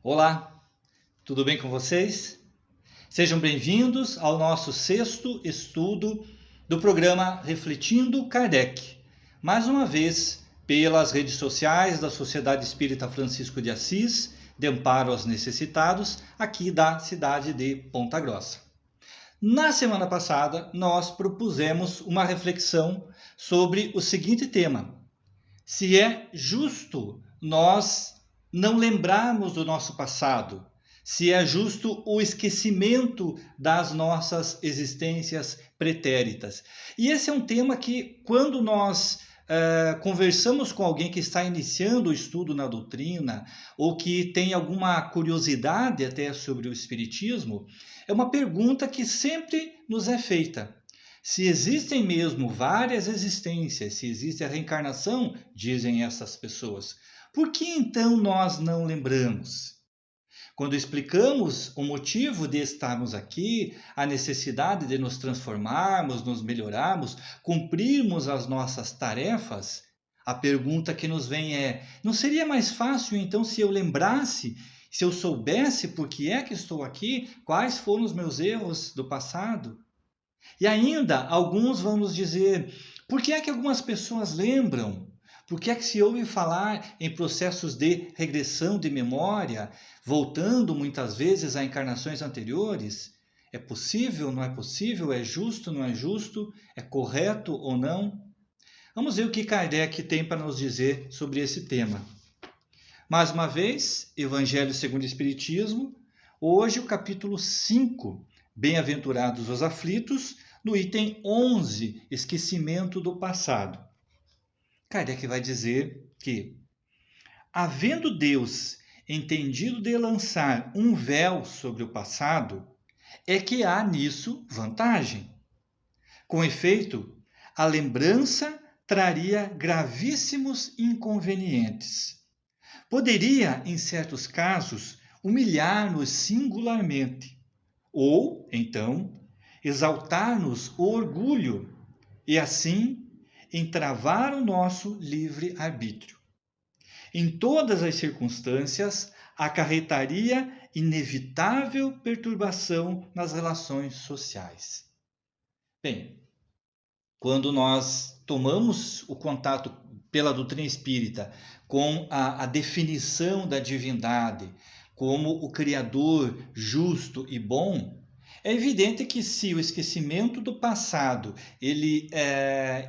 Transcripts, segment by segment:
Olá, tudo bem com vocês? Sejam bem-vindos ao nosso sexto estudo do programa Refletindo Kardec. Mais uma vez, pelas redes sociais da Sociedade Espírita Francisco de Assis, de Amparo aos Necessitados, aqui da cidade de Ponta Grossa. Na semana passada, nós propusemos uma reflexão sobre o seguinte tema: se é justo nós não lembrarmos do nosso passado, se é justo o esquecimento das nossas existências pretéritas. E esse é um tema que, quando nós conversamos com alguém que está iniciando o estudo na doutrina, ou que tem alguma curiosidade até sobre o Espiritismo, é uma pergunta que sempre nos é feita. Se existem mesmo várias existências, se existe a reencarnação, dizem essas pessoas, por que então nós não lembramos? Quando explicamos o motivo de estarmos aqui, a necessidade de nos transformarmos, nos melhorarmos, cumprirmos as nossas tarefas, a pergunta que nos vem é: não seria mais fácil então se eu lembrasse, se eu soubesse por que é que estou aqui, quais foram os meus erros do passado? E ainda, alguns vão nos dizer, por que é que algumas pessoas lembram? Por que é que se ouve falar em processos de regressão de memória, voltando muitas vezes a encarnações anteriores? É possível, não é possível? É justo, não é justo? É correto ou não? Vamos ver o que Kardec tem para nos dizer sobre esse tema. Mais uma vez, Evangelho segundo o Espiritismo, hoje o capítulo 5, Bem-aventurados os aflitos, no item 11, esquecimento do passado. Kardec vai dizer que, havendo Deus entendido de lançar um véu sobre o passado, é que há nisso vantagem. Com efeito, a lembrança traria gravíssimos inconvenientes. Poderia, em certos casos, humilhar-nos singularmente, ou, então, exaltar-nos o orgulho e, assim, entravar o nosso livre-arbítrio. Em todas as circunstâncias, acarretaria inevitável perturbação nas relações sociais. Bem, quando nós tomamos o contato pela doutrina espírita com a definição da divindade como o Criador justo e bom, é evidente que se o esquecimento do passado ele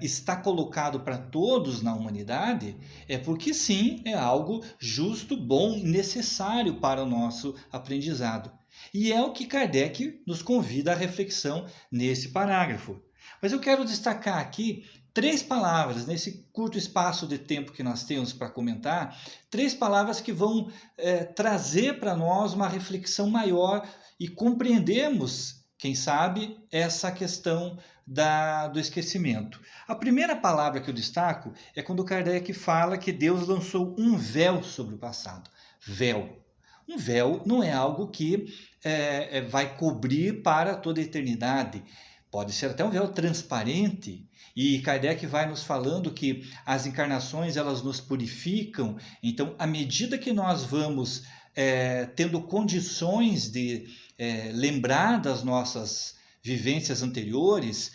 está colocado para todos na humanidade, é porque sim, é algo justo, bom, necessário para o nosso aprendizado. E é o que Kardec nos convida à reflexão nesse parágrafo. Mas eu quero destacar aqui três palavras, nesse curto espaço de tempo que nós temos para comentar, três palavras que vão trazer para nós uma reflexão maior e compreendermos, quem sabe, essa questão do esquecimento. A primeira palavra que eu destaco é quando Kardec fala que Deus lançou um véu sobre o passado. Véu. Um véu não é algo que vai cobrir para toda a eternidade. Pode ser até um véu transparente, e Kardec vai nos falando que as encarnações elas nos purificam. Então, à medida que nós vamos tendo condições de lembrar das nossas vivências anteriores,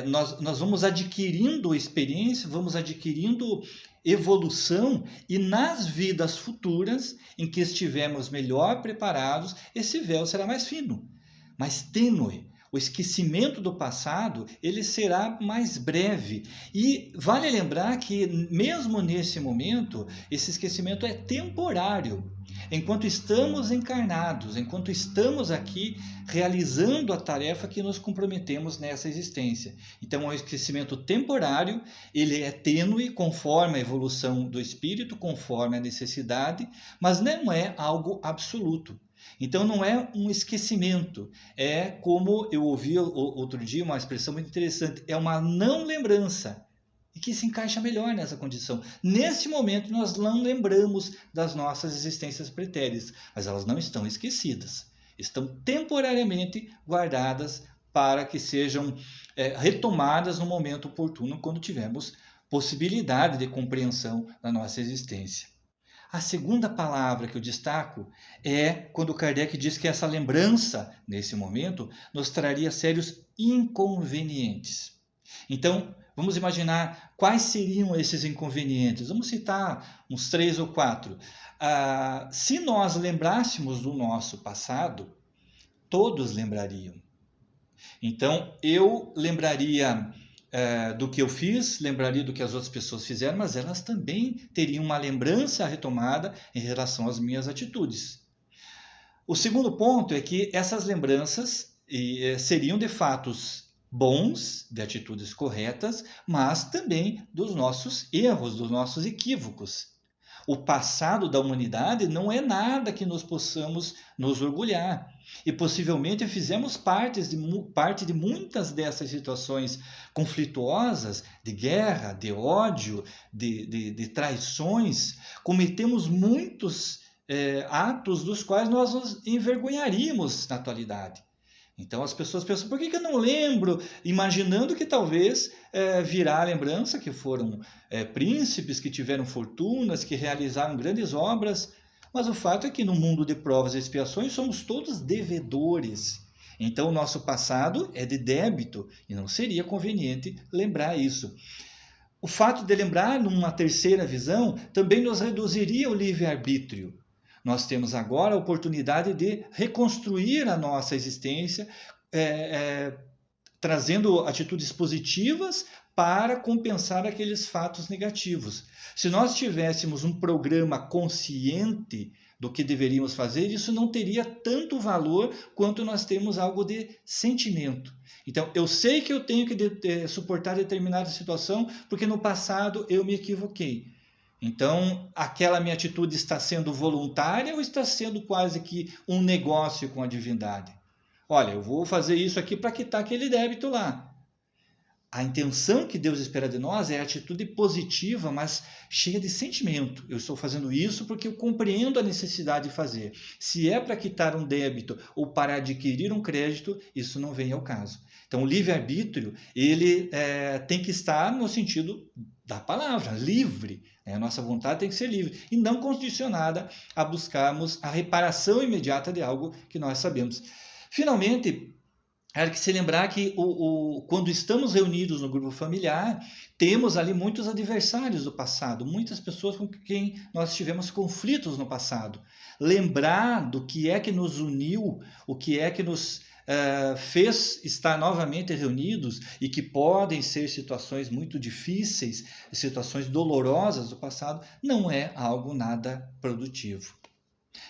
nós vamos adquirindo experiência, vamos adquirindo evolução, e nas vidas futuras, em que estivermos melhor preparados, esse véu será mais fino, mais tênue. O esquecimento do passado ele será mais breve. E vale lembrar que, mesmo nesse momento, esse esquecimento é temporário. Enquanto estamos encarnados, enquanto estamos aqui realizando a tarefa que nos comprometemos nessa existência. Então, é um esquecimento temporário, ele é tênue conforme a evolução do espírito, conforme a necessidade, mas não é algo absoluto. Então não é um esquecimento, é como eu ouvi outro dia uma expressão muito interessante, é uma não lembrança, e que se encaixa melhor nessa condição. Nesse momento nós não lembramos das nossas existências pretéritas, mas elas não estão esquecidas, estão temporariamente guardadas para que sejam retomadas no momento oportuno, quando tivermos possibilidade de compreensão da nossa existência. A segunda palavra que eu destaco é quando Kardec diz que essa lembrança, nesse momento, nos traria sérios inconvenientes. Então, vamos imaginar quais seriam esses inconvenientes. Vamos citar uns 3 ou 4. Se nós lembrássemos do nosso passado, todos lembrariam. Então, eu lembraria do que eu fiz, lembraria do que as outras pessoas fizeram, mas elas também teriam uma lembrança retomada em relação às minhas atitudes. O segundo ponto é que essas lembranças seriam de fatos bons, de atitudes corretas, mas também dos nossos erros, dos nossos equívocos. O passado da humanidade não é nada que nós possamos nos orgulhar. E possivelmente fizemos parte de muitas dessas situações conflituosas, de guerra, de ódio, de traições. Cometemos muitos atos dos quais nós nos envergonharíamos na atualidade. Então as pessoas pensam, por que eu não lembro? Imaginando que talvez virá a lembrança que foram príncipes, que tiveram fortunas, que realizaram grandes obras. Mas o fato é que no mundo de provas e expiações somos todos devedores. Então o nosso passado é de débito e não seria conveniente lembrar isso. O fato de lembrar numa terceira visão também nos reduziria o livre-arbítrio. Nós temos agora a oportunidade de reconstruir a nossa existência, trazendo atitudes positivas para compensar aqueles fatos negativos. Se nós tivéssemos um programa consciente do que deveríamos fazer, isso não teria tanto valor quanto nós temos algo de sentimento. Então, eu sei que eu tenho que suportar determinada situação porque no passado eu me equivoquei. Então, aquela minha atitude está sendo voluntária ou está sendo quase que um negócio com a divindade? Olha, eu vou fazer isso aqui para quitar aquele débito lá. A intenção que Deus espera de nós é a atitude positiva, mas cheia de sentimento. Eu estou fazendo isso porque eu compreendo a necessidade de fazer. Se é para quitar um débito ou para adquirir um crédito, isso não vem ao caso. Então, o livre-arbítrio, ele tem que estar no sentido da palavra, livre. A nossa vontade tem que ser livre e não condicionada a buscarmos a reparação imediata de algo que nós sabemos. Finalmente, há que se lembrar que quando estamos reunidos no grupo familiar, temos ali muitos adversários do passado, muitas pessoas com quem nós tivemos conflitos no passado. Lembrar do que é que nos uniu, o que é que nos fez estar novamente reunidos e que podem ser situações muito difíceis, situações dolorosas do passado, não é algo nada produtivo.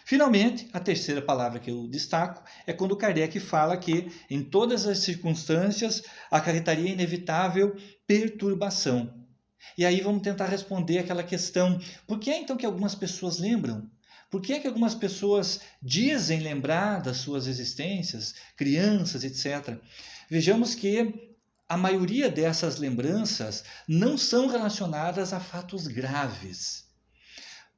Finalmente, a terceira palavra que eu destaco é quando Kardec fala que, em todas as circunstâncias, acarretaria inevitável perturbação. E aí vamos tentar responder aquela questão, por que é então que algumas pessoas lembram? Por que é que algumas pessoas dizem lembrar das suas existências, crianças, etc.? Vejamos que a maioria dessas lembranças não são relacionadas a fatos graves.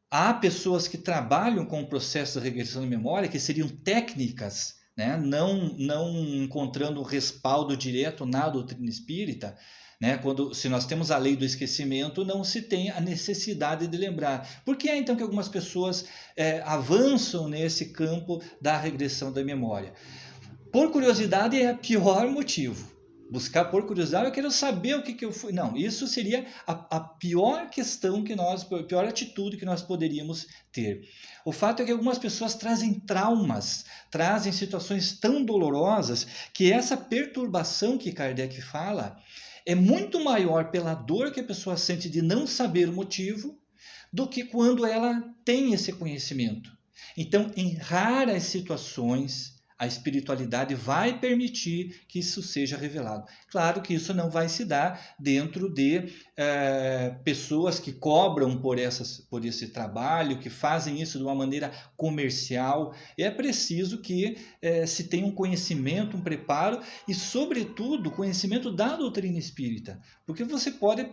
Há pessoas que trabalham com o processo de regressão de memória, que seriam técnicas, né? não encontrando respaldo direto na doutrina espírita, né? Se nós temos a lei do esquecimento, não se tem a necessidade de lembrar. Por que é então que algumas pessoas avançam nesse campo da regressão da memória? Por curiosidade é o pior motivo. Buscar por curiosidade, eu quero saber o que eu fui. Não, isso seria a pior questão a pior atitude que nós poderíamos ter. O fato é que algumas pessoas trazem traumas, trazem situações tão dolorosas que essa perturbação que Kardec fala é muito maior pela dor que a pessoa sente de não saber o motivo do que quando ela tem esse conhecimento. Então, em raras situações, a espiritualidade vai permitir que isso seja revelado. Claro que isso não vai se dar dentro de pessoas que cobram por esse trabalho, que fazem isso de uma maneira comercial. É preciso que se tenha um conhecimento, um preparo e, sobretudo, conhecimento da doutrina espírita. Porque você pode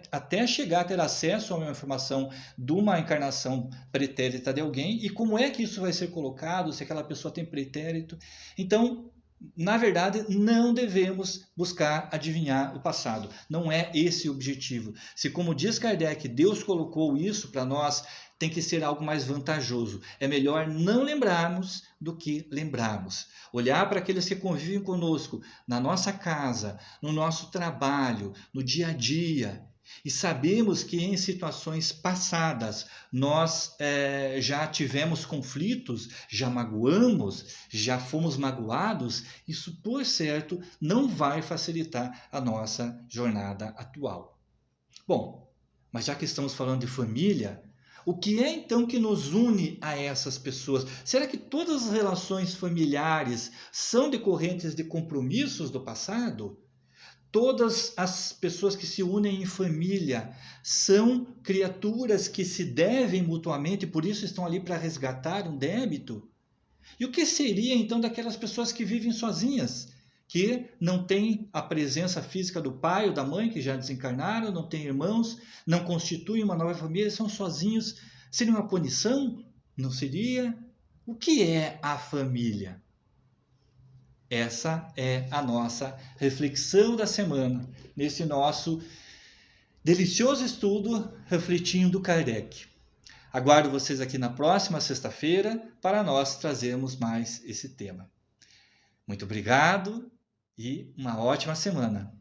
até chegar a ter acesso a uma informação de uma encarnação pretérita de alguém e como é que isso vai ser colocado, se aquela pessoa tem pretérito. Então, Na verdade, não devemos buscar adivinhar o passado. Não é esse o objetivo. Se, como diz Kardec, Deus colocou isso para nós, tem que ser algo mais vantajoso. É melhor não lembrarmos do que lembrarmos. Olhar para aqueles que convivem conosco, na nossa casa, no nosso trabalho, no dia a dia. E sabemos que em situações passadas nós já tivemos conflitos, já magoamos, já fomos magoados, isso por certo não vai facilitar a nossa jornada atual. Bom, mas já que estamos falando de família, o que é então que nos une a essas pessoas? Será que todas as relações familiares são decorrentes de compromissos do passado? Todas as pessoas que se unem em família são criaturas que se devem mutuamente e por isso estão ali para resgatar um débito? E o que seria então daquelas pessoas que vivem sozinhas, que não têm a presença física do pai ou da mãe, que já desencarnaram, não têm irmãos, não constituem uma nova família, são sozinhos? Seria uma punição? Não seria? O que é a família? Essa é a nossa reflexão da semana, nesse nosso delicioso estudo Refletindo Kardec. Aguardo vocês aqui na próxima sexta-feira para nós trazermos mais esse tema. Muito obrigado e uma ótima semana.